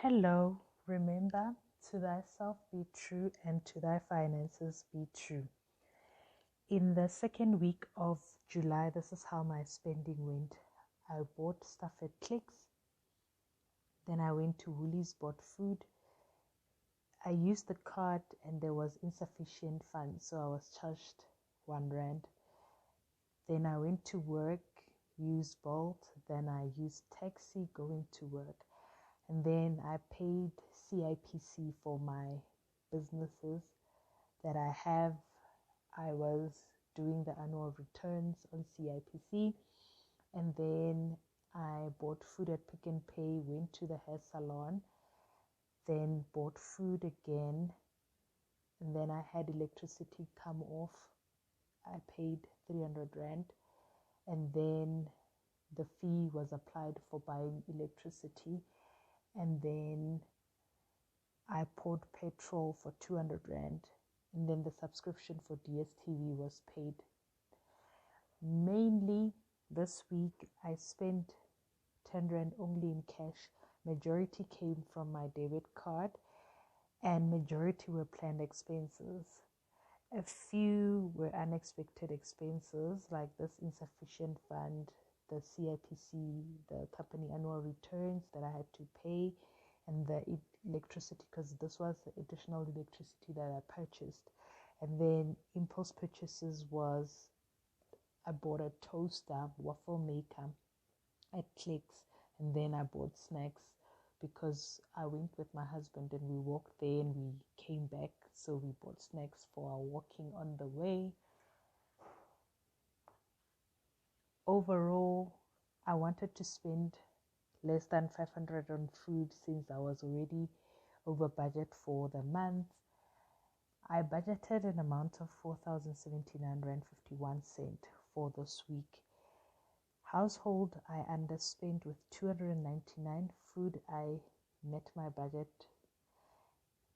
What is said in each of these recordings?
Hello, remember, to thyself be true and to thy finances be true. In the second week of July, this is how my spending went. I bought stuff at Clicks, then I went to Woolies, bought food. I used the card and there was insufficient funds, so I was charged R1. Then I went to work, used Bolt, then I used taxi going to work. And then I paid CIPC for my businesses that I have. I was doing the annual returns on CIPC. And then I bought food at Pick n Pay, went to the hair salon, then bought food again. And then I had electricity come off. I paid R300. And then the fee was applied for buying electricity. And then I poured petrol for R200, and then the subscription for DSTV was paid. Mainly this week I spent R10 only in cash. Majority came from my debit card and majority were planned expenses. A few were unexpected expenses like this insufficient fund, the CIPC, the company annual returns that I had to pay, and the electricity, because this was the additional electricity that I purchased. And then impulse purchases was I bought a toaster, waffle maker at Clicks, and then I bought snacks because I went with my husband and we walked there and we came back, so we bought snacks for our walking on the way. Overall, I wanted to spend less than 500 on food since I was already over budget for the month. I budgeted an amount of R4,079.51 for this week. Household, I underspent with $299. Food, I met my budget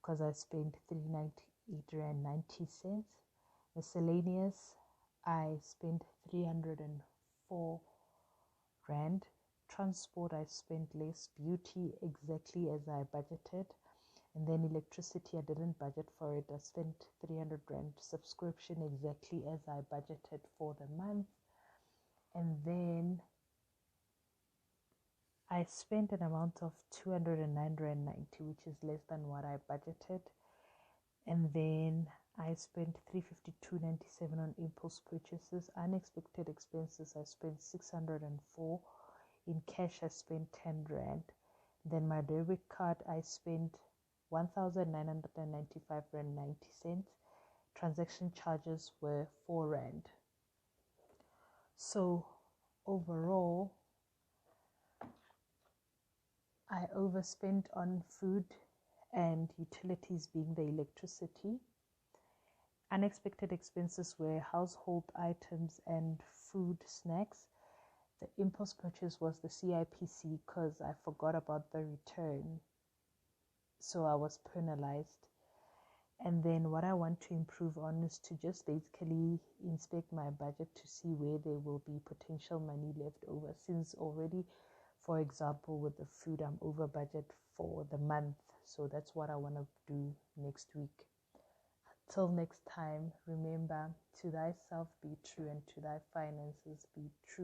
because I spent $398.90. Miscellaneous, I spent R304. Transport, I spent less. Beauty, exactly as I budgeted. And then electricity, I didn't budget for it. I spent R300. Subscription, exactly as I budgeted for the month. And then I spent an amount of R209.90, which is less than what I budgeted. And then I spent $352.97 on impulse purchases. Unexpected expenses, I spent R604. In cash, I spent R10. Then my debit card, I spent R1,995.90. Transaction charges were R4. So overall, I overspent on food and utilities, being the electricity. Unexpected expenses were household items and food, snacks. The impulse purchase was the CIPC because I forgot about the return, so I was penalized. And then what I want to improve on is to just basically inspect my budget to see where there will be potential money left over, since already, for example, with the food, I'm over budget for the month. So that's what I want to do next week. Till next time, remember, to thyself be true and to thy finances be true.